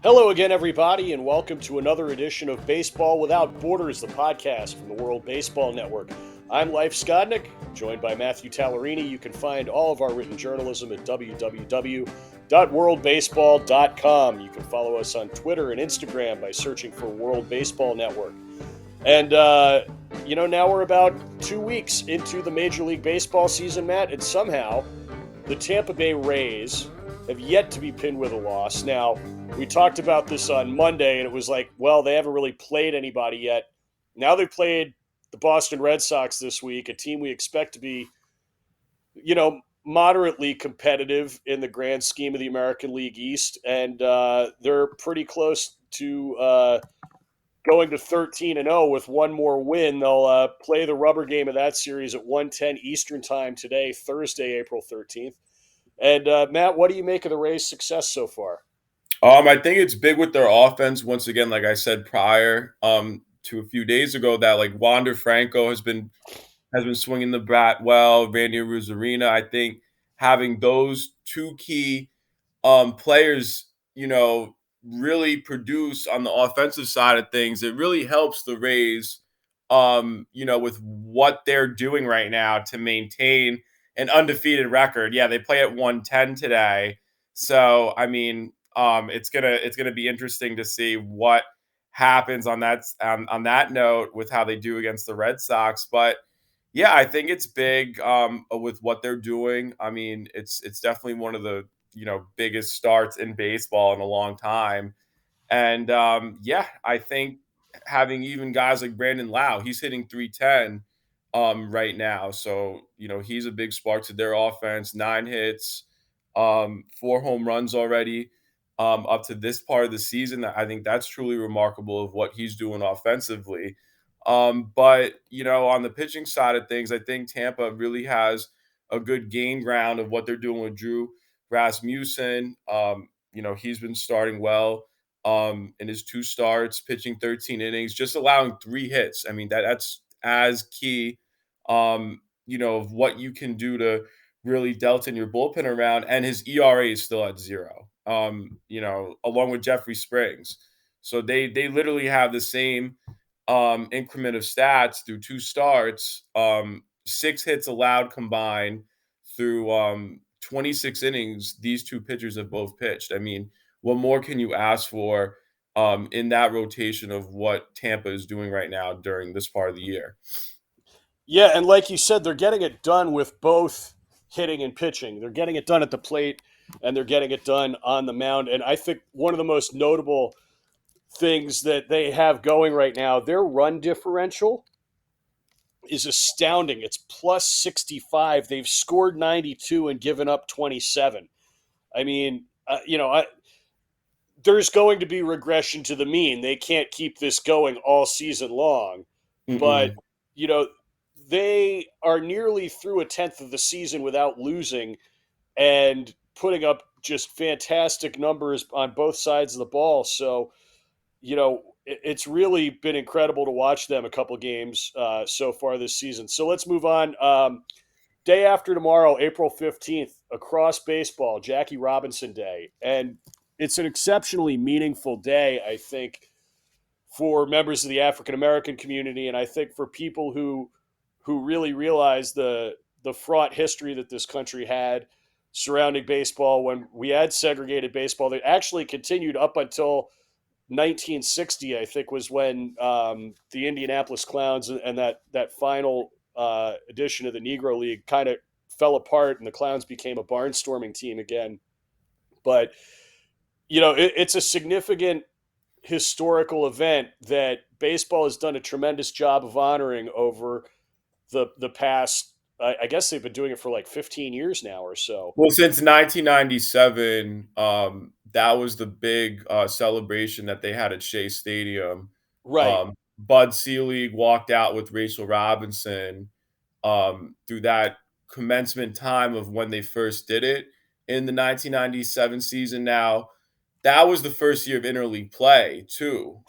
Hello again, everybody, and welcome to another edition of Baseball Without Borders, the podcast from the World Baseball Network. I'm Leif Skodnick, joined by Matthew Tallerini. You can find all of our written journalism at www.worldbaseball.com. You can follow us on Twitter and Instagram by searching for World Baseball Network. And, now we're about 2 weeks into the Major League Baseball season, Matt, and somehow the Tampa Bay Rays have yet to be pinned with a loss. Now, we talked about this on Monday, and it was like, well, they haven't really played anybody yet. Now they played the Boston Red Sox this week, a team we expect to be, moderately competitive in the grand scheme of the American League East, and they're pretty close to going to 13-0 with one more win. They'll play the rubber game of that series at 1:10 Eastern Time today, Thursday, April 13th. And Matt, what do you make of the Rays' success so far? I think it's big with their offense. Once again, like I said prior to a few days ago, that like Wander Franco has been swinging the bat well. Randy Rosarina, I think having those two key players, really produce on the offensive side of things. It really helps the Rays, with what they're doing right now to maintain an undefeated record. Yeah, they play at 110 today. So, I mean, it's gonna be interesting to see what happens on that note with how they do against the Red Sox. But yeah, I think it's big with what they're doing. I mean, it's definitely one of the biggest starts in baseball in a long time. And yeah, I think having even guys like Brandon Lau, he's hitting 310 right now. So, he's a big spark to their offense. 9 hits, 4 home runs already up to this part of the season. I think that's truly remarkable of what he's doing offensively. But, on the pitching side of things, I think Tampa really has a good game ground of what they're doing with Drew Rasmussen. He's been starting well in his 2 starts, pitching 13 innings, just allowing 3 hits. I mean, that's as key, of what you can do to really dealt in your bullpen around. And his ERA is still at 0, along with Jeffrey Springs. So they literally have the same increment of stats through 2 starts, 6 hits allowed combined through 26 innings. These two pitchers have both pitched. I mean, what more can you ask for in that rotation of what Tampa is doing right now during this part of the year? Yeah, and like you said, they're getting it done with both hitting and pitching. They're getting it done at the plate and they're getting it done on the mound. And I think one of the most notable things that they have going right now, their run differential is astounding. It's plus 65. They've scored 92 and given up 27. I mean, there's going to be regression to the mean. They can't keep this going all season long. But, Mm-mm. you know, they are nearly through a tenth of the season without losing and putting up just fantastic numbers on both sides of the ball. So, it's really been incredible to watch them a couple games so far this season. So let's move on. Day after tomorrow, April 15th, across baseball, Jackie Robinson Day. And it's an exceptionally meaningful day, I think, for members of the African American community, and I think for people who really realize the fraught history that this country had surrounding baseball when we had segregated baseball that actually continued up until 1960. I think was when the Indianapolis Clowns and that final edition of the Negro League kind of fell apart, and the Clowns became a barnstorming team again. But it's a significant historical event that baseball has done a tremendous job of honoring over the past. I guess they've been doing it for like 15 years now or so. Well, since 1997, that was the big celebration that they had at Shea Stadium. Right. Bud Selig walked out with Rachel Robinson through that commencement time of when they first did it in the 1997 season. Now, that was the first year of interleague play, too,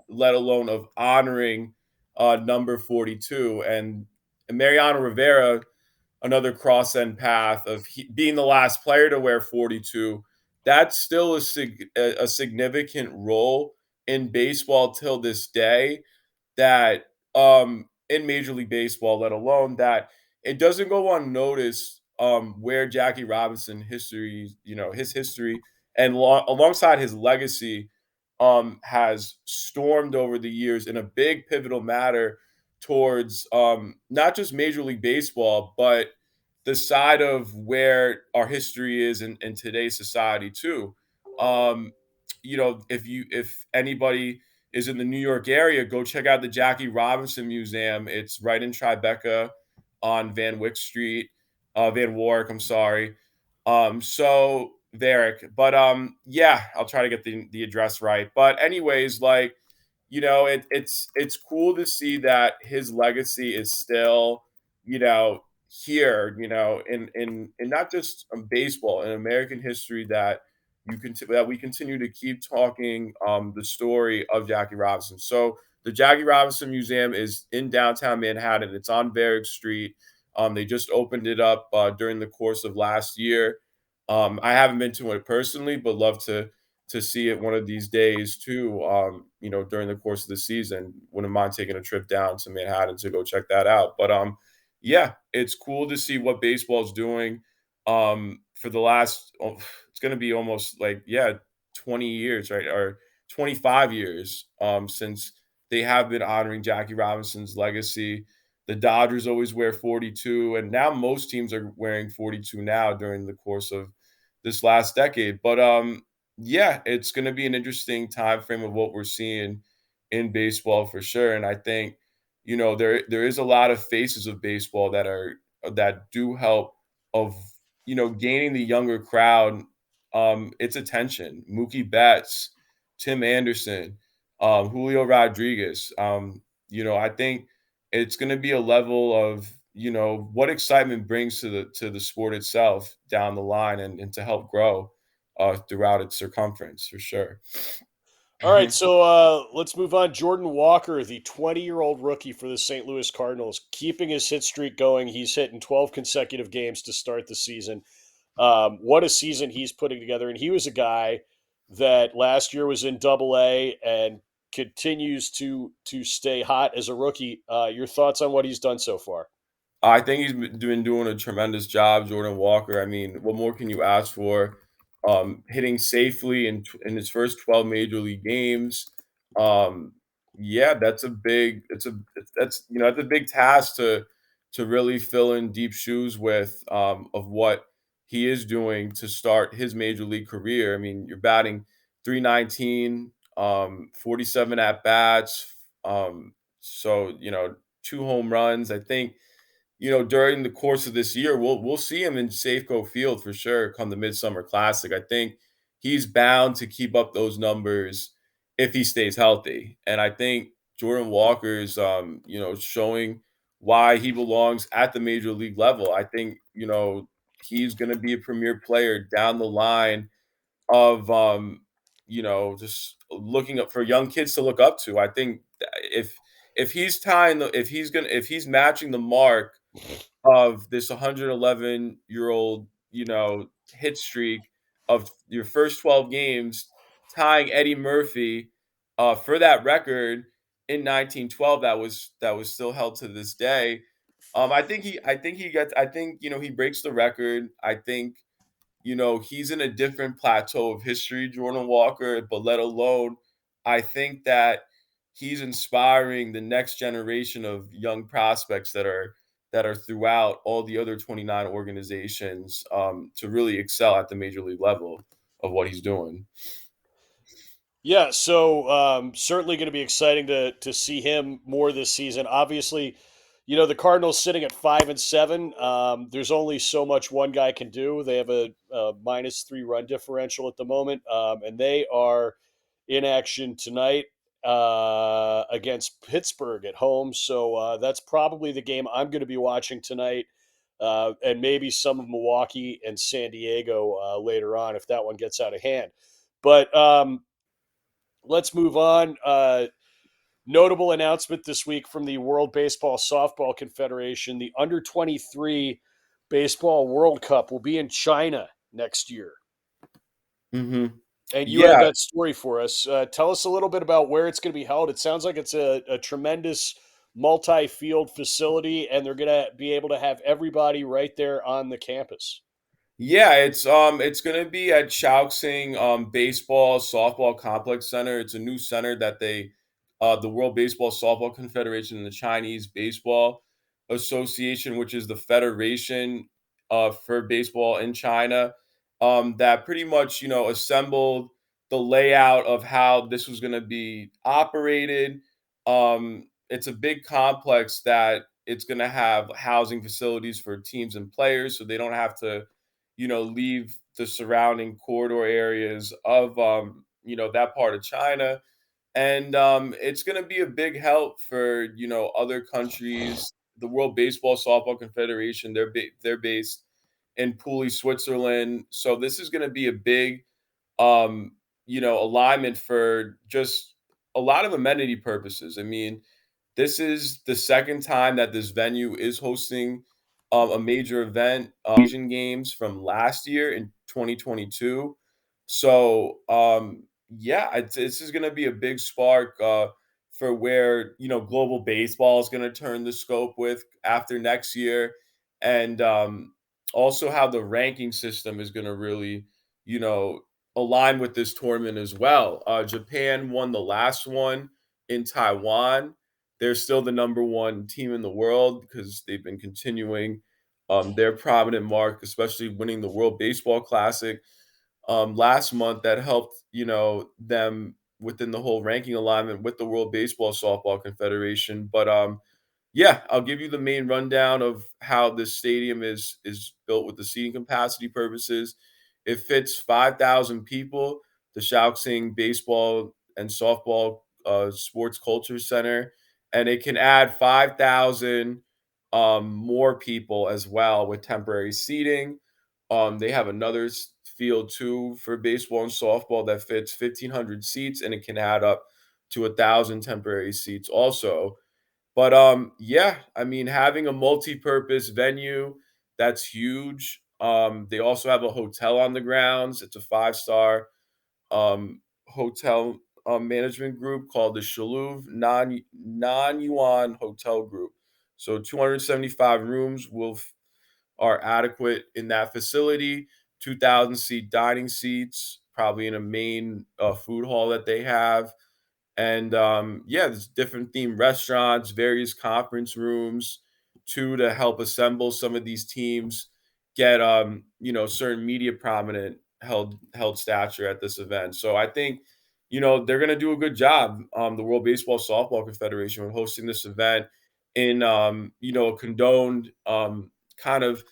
let alone of honoring number 42. And Mariano Rivera, another cross end path of being the last player to wear 42 that's still a significant role in baseball till this day that in Major League Baseball, let alone that it doesn't go unnoticed where Jackie Robinson history, his history and alongside his legacy has stormed over the years in a big pivotal matter towards not just Major League Baseball, but the side of where our history is in today's society too. Um, if anybody is in the New York area, go check out the Jackie Robinson Museum. It's right in Tribeca on Van Wyck Street, Van Warwick. I'm sorry. So Varick, but yeah, I'll try to get the address right. But anyways, like it's cool to see that his legacy is still here, in not just baseball in American history that that we continue to keep talking the story of Jackie Robinson. So the Jackie Robinson Museum is in downtown Manhattan. It's on Varick Street. They just opened it up during the course of last year. I haven't been to it personally, but love to see it one of these days too. During the course of the season, wouldn't mind taking a trip down to Manhattan to go check that out. But yeah, it's cool to see what baseball's doing. For the last, it's going to be almost like 20 years, right, or 25 years since they have been honoring Jackie Robinson's legacy. The Dodgers always wear 42, and now most teams are wearing 42 now during the course of this last decade. But yeah, it's going to be an interesting time frame of what we're seeing in baseball for sure. And I think there is a lot of faces of baseball that do help of gaining the younger crowd its attention. Mookie Betts, Tim Anderson, Julio Rodriguez. I think it's going to be a level of what excitement brings to the sport itself down the line and to help grow throughout its circumference for sure. All right, so let's move on. Jordan Walker, the 20-year-old rookie for the St. Louis Cardinals, keeping his hit streak going. He's hit in 12 consecutive games to start the season. What a season he's putting together. And he was a guy that last year was in Double A and continues to stay hot as a rookie. Your thoughts on what he's done so far? I think he's been doing a tremendous job, Jordan Walker. I mean, what more can you ask for? Hitting safely in his first 12 major league games. Um, yeah, that's a big. That's a big task to really fill in deep shoes with of what he is doing to start his major league career. I mean, you're batting 319, 47 at bats. So two home runs. I think during the course of this year, we'll see him in Safeco Field for sure come the Midsummer Classic. I think he's bound to keep up those numbers if he stays healthy. And I think Jordan Walker's showing why he belongs at the major league level. I think, he's gonna be a premier player down the line of just looking up for young kids to look up to. I think if he's matching the mark of this 111-year-old, hit streak of your first 12 games, tying Eddie Murphy for that record in 1912 that was still held to this day. I think he breaks the record. I think he's in a different plateau of history, Jordan Walker, but let alone, I think that he's inspiring the next generation of young prospects that are throughout all the other 29 organizations to really excel at the major league level of what he's doing. Yeah, so certainly going to be exciting to see him more this season. Obviously, the Cardinals sitting at 5-7. There's only so much one guy can do. They have a -3 run differential at the moment, and they are in action tonight against Pittsburgh at home. So that's probably the game I'm going to be watching tonight, and maybe some of Milwaukee and San Diego later on if that one gets out of hand. But let's move on. Notable announcement this week from the World Baseball Softball Confederation: the Under 23 Baseball World Cup will be in China next year. Mhm. And you had Yeah, that story for us. Tell us a little bit about where it's going to be held. It sounds like it's a tremendous multi-field facility, and they're going to be able to have everybody right there on the campus. yeah, it's gonna be at Shaoxing Baseball Softball Complex Center. It's a new center that the World Baseball Softball Confederation and the Chinese Baseball Association, which is the federation for baseball in China, that pretty much assembled the layout of how this was gonna be operated. It's a big complex that it's gonna have housing facilities for teams and players, so they don't have to leave the surrounding corridor areas of, that part of China. And it's going to be a big help for, other countries. The World Baseball Softball Confederation, they're based in Puli, Switzerland. So this is going to be a big, um, alignment for just a lot of amenity purposes. I mean, this is the second time that this venue is hosting a major event, Asian Games from last year in 2022. So, yeah, this is going to be a big spark for where global baseball is going to turn the scope with after next year, and also how the ranking system is going to really, you know, align with this tournament as well. Japan won the last one in Taiwan. They're still the number one team in the world because they've been continuing their prominent mark, especially winning the World Baseball Classic last month. That helped, them within the whole ranking alignment with the World Baseball Softball Confederation. But yeah, I'll give you the main rundown of how this stadium is built with the seating capacity purposes. It fits 5,000 people. The Shaoxing Baseball and Softball Sports Culture Center, and it can add 5,000 more people as well with temporary seating. They have another field too for baseball and softball that fits 1,500 seats, and it can add up to 1,000 temporary seats also. But yeah, I mean, having a multi-purpose venue, that's huge. They also have a hotel on the grounds. It's a five-star hotel management group called the Shaluv Non Yuan Hotel Group. So 275 rooms are adequate in that facility. 2,000 seat dining seats, probably in a main food hall that they have. And yeah, there's different themed restaurants, various conference rooms too, to help assemble some of these teams, get certain media prominent held stature at this event. So I think they're going to do a good job. The World Baseball Softball Confederation with hosting this event in a condoned kind of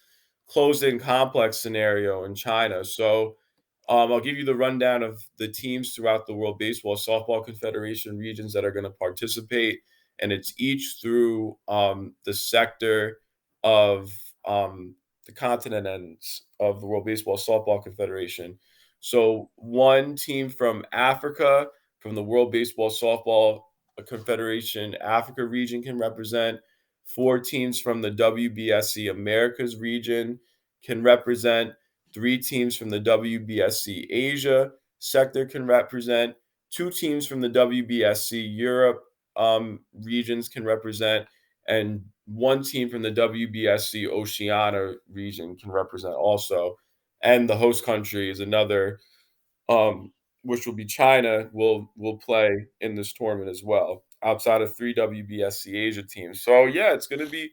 closed in complex scenario in China. So I'll give you the rundown of the teams throughout the World Baseball Softball Confederation regions that are going to participate, and it's each through the sector of the continent ends of the World Baseball Softball Confederation. So, one team from Africa, from the World Baseball Softball Confederation Africa region, can represent. Four teams from the WBSC Americas region can represent. Three teams from the WBSC Asia sector can represent. Two teams from the WBSC Europe regions can represent. And one team from the WBSC Oceania region can represent also. And the host country is another, which will be China, will play in this tournament as well, outside of three WBSC Asia teams. So yeah, it's going to be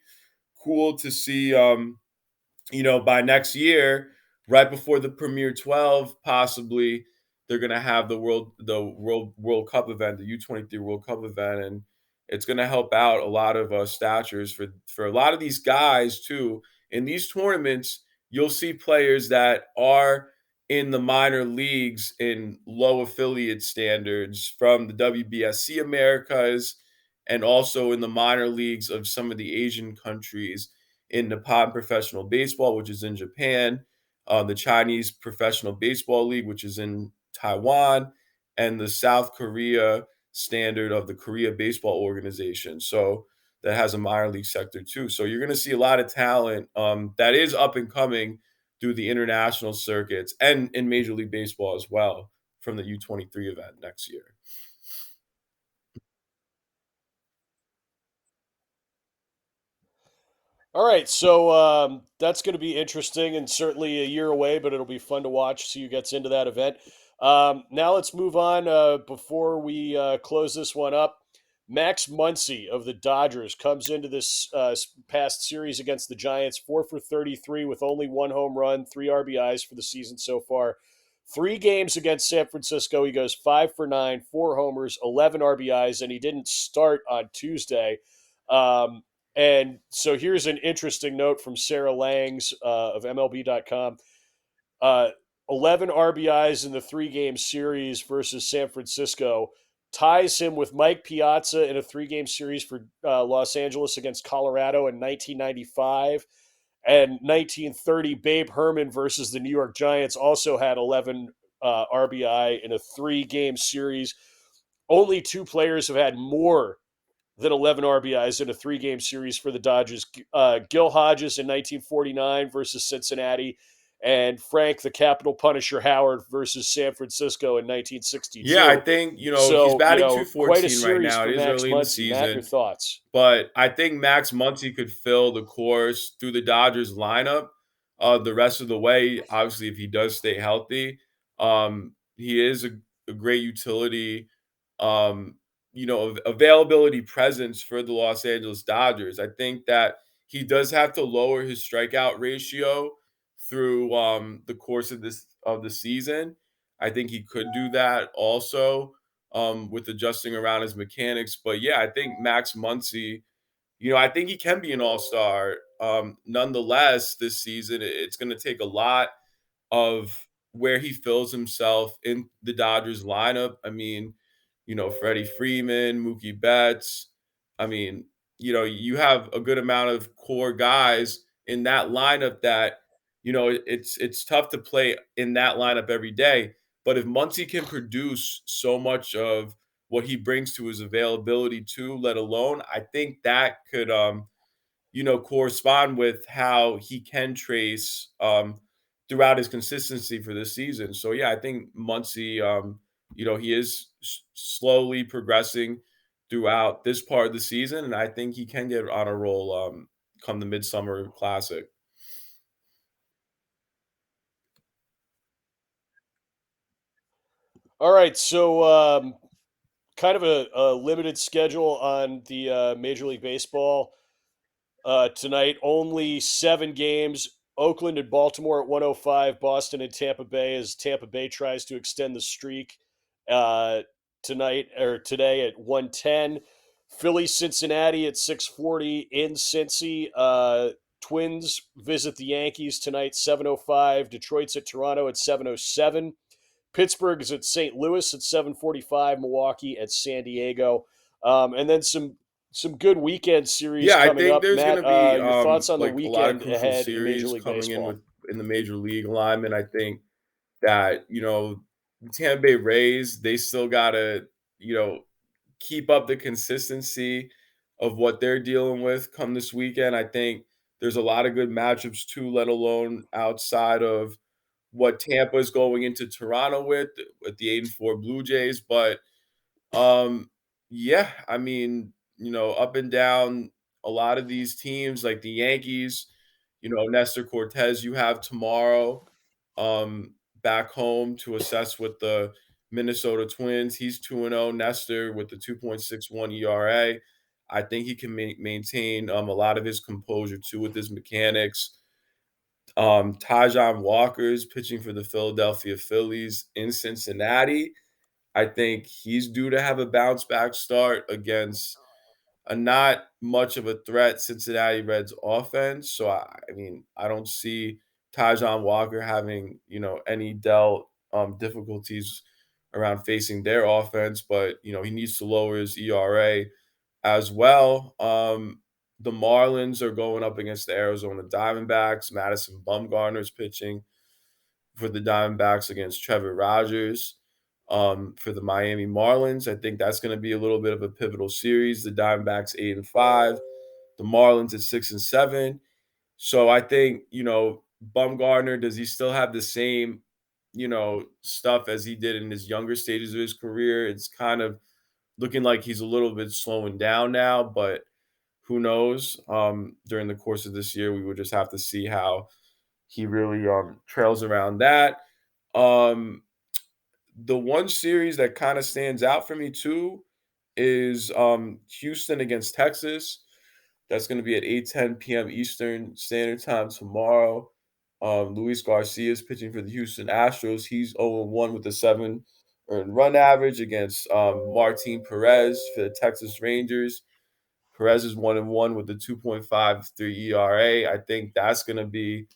cool to see. By next year, right before the Premier 12, possibly they're gonna have the World Cup event, the U-23 World Cup event, and it's gonna help out a lot of statures for a lot of these guys too. In these tournaments, you'll see players that are in the minor leagues in low affiliate standards from the WBSC Americas and also in the minor leagues of some of the Asian countries in Nippon Professional Baseball, which is in Japan, the Chinese Professional Baseball League, which is in Taiwan, and the South Korea standard of the Korea Baseball Organization. So that has a minor league sector too. So you're going to see a lot of talent that is up and coming do the international circuits and in Major League Baseball as well from the U23 event next year. All right, so that's going to be interesting and certainly a year away, but it'll be fun to watch. See who gets into that event. Now let's move on. Before we close this one up, Max Muncy of the Dodgers comes into this past series against the Giants 4 for 33 with only one home run, three RBIs for the season so far. 3 games against San Francisco, he goes 5 for 9, four homers, 11 RBIs, and he didn't start on Tuesday. Um, and so here's an interesting note from Sarah Langs of MLB.com. Uh, 11 RBIs in the 3 game series versus San Francisco ties him with Mike Piazza in a 3 game series for Los Angeles against Colorado in 1995. And 1930, Babe Herman versus the New York Giants also had 11 RBI in a 3 game series. Only two players have had more than 11 RBIs in a 3 game series for the Dodgers. Gil Hodges in 1949 versus Cincinnati, and Frank the Capital Punisher Howard versus San Francisco in Yeah, I 1962. think, he's So, batting quite a 214 right series now. for It is Max early in the Muncy. Matt, your season. thoughts? But I think Max Muncy could fill the course through the Dodgers lineup the rest of the way. Obviously, if he does stay healthy, he is a great utility, um, availability presence for the Los Angeles Dodgers. I think that he does have to lower his strikeout ratio through the course of the season. I think he could do that also with adjusting around his mechanics. But yeah, I think Max Muncy, I think he can be an all-star. Nonetheless, this season it's going to take a lot of where he fills himself in the Dodgers lineup. I mean, Freddie Freeman, Mookie Betts. I mean, you have a good amount of core guys in that lineup that, it's tough to play in that lineup every day. But if Muncy can produce so much of what he brings to his availability too, let alone, I think that could correspond with how he can trace throughout his consistency for this season. So yeah, I think Muncy, he is slowly progressing throughout this part of the season, and I think he can get on a roll come the Midsummer Classic. All right, so kind of a limited schedule on the Major League Baseball tonight. Only 7 games. Oakland and Baltimore at 105. Boston and Tampa Bay as Tampa Bay tries to extend the streak uh, tonight or today at 110. Philly Cincinnati at 6:40 in Cincy. Twins visit the Yankees tonight 7:05. Detroit's at Toronto at 7:07. Pittsburgh is at St. Louis at 7:45. Milwaukee at San Diego. And then some good weekend series Yeah, I coming think up. there's Matt, gonna be your thoughts on the like a lot of weekend crucial ahead in Major series League coming in Baseball? the major league alignment. I think that, the Tampa Bay Rays, they still gotta, you know, keep up the consistency of what they're dealing with come this weekend. I think there's a lot of good matchups too, let alone outside of what Tampa is going into Toronto with the 8-4 Blue Jays. But yeah, I mean, up and down a lot of these teams like the Yankees, Nestor Cortez you have tomorrow back home to assess with the Minnesota Twins. He's 2-0. Nestor with the 2.61 ERA. I think he can maintain a lot of his composure too with his mechanics. Tajon Walker's pitching for the Philadelphia Phillies in Cincinnati. I think he's due to have a bounce back start against a not much of a threat Cincinnati Reds offense. So I mean, I don't see Tajon Walker having, any dealt difficulties around facing their offense, but he needs to lower his ERA as well. The Marlins are going up against the Arizona Diamondbacks. Madison Bumgarner's pitching for the Diamondbacks against Trevor Rogers. For the Miami Marlins, I think that's going to be a little bit of a pivotal series. The Diamondbacks 8-5, the Marlins at 6-7. So I think Bumgarner, does he still have the same, stuff as he did in his younger stages of his career? It's kind of looking like he's a little bit slowing down now, but who knows? During the course of this year, we would just have to see how he really trails around that. Um, the one series that kind of stands out for me too is Houston against Texas. That's going to be at 8:10 p.m. Eastern Standard Time tomorrow. Luis Garcia is pitching for the Houston Astros. He's 0-1 with a 7 earned run average against Martin Perez for the Texas Rangers. Perez is 1-1 with a 2.53 ERA. I think that's going to be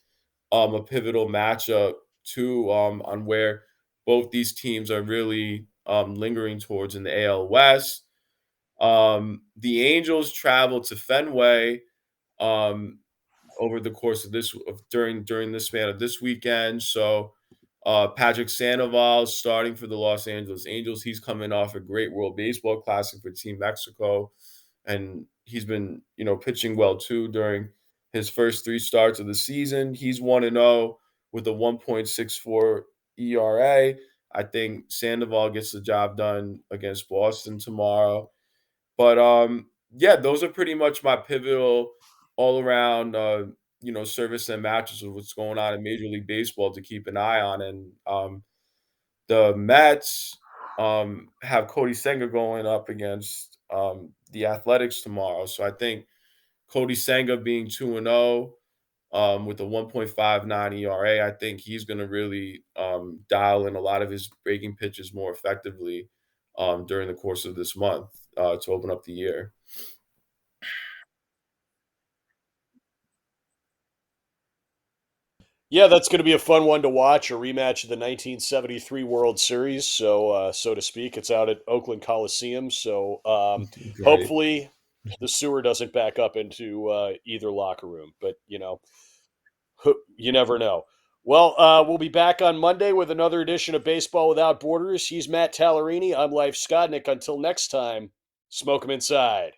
a pivotal matchup too, on where both these teams are really lingering towards in the AL West. The Angels travel to Fenway um, over the course of during the span of this weekend. So Patrick Sandoval starting for the Los Angeles Angels. He's coming off a great World Baseball Classic for Team Mexico, and he's been pitching well too during his first three starts of the season. He's 1-0 with a 1.64 ERA. I think Sandoval gets the job done against Boston tomorrow. But yeah, those are pretty much my pivotal all around service and matches of what's going on in Major League Baseball to keep an eye on. And the Mets have Cody Senga going up against the Athletics tomorrow. So I think Cody Senga being 2-0 with a 1.59 ERA, I think he's going to really dial in a lot of his breaking pitches more effectively during the course of this month to open up the year. Yeah, that's going to be a fun one to watch. A rematch of the 1973 World Series, so to speak. It's out at Oakland Coliseum, so Great. hopefully the sewer doesn't back up into either locker room. But you never know. Well, we'll be back on Monday with another edition of Baseball Without Borders. He's Matt Tallerini. I'm Life Skodnick. Until next time, smoke 'em inside.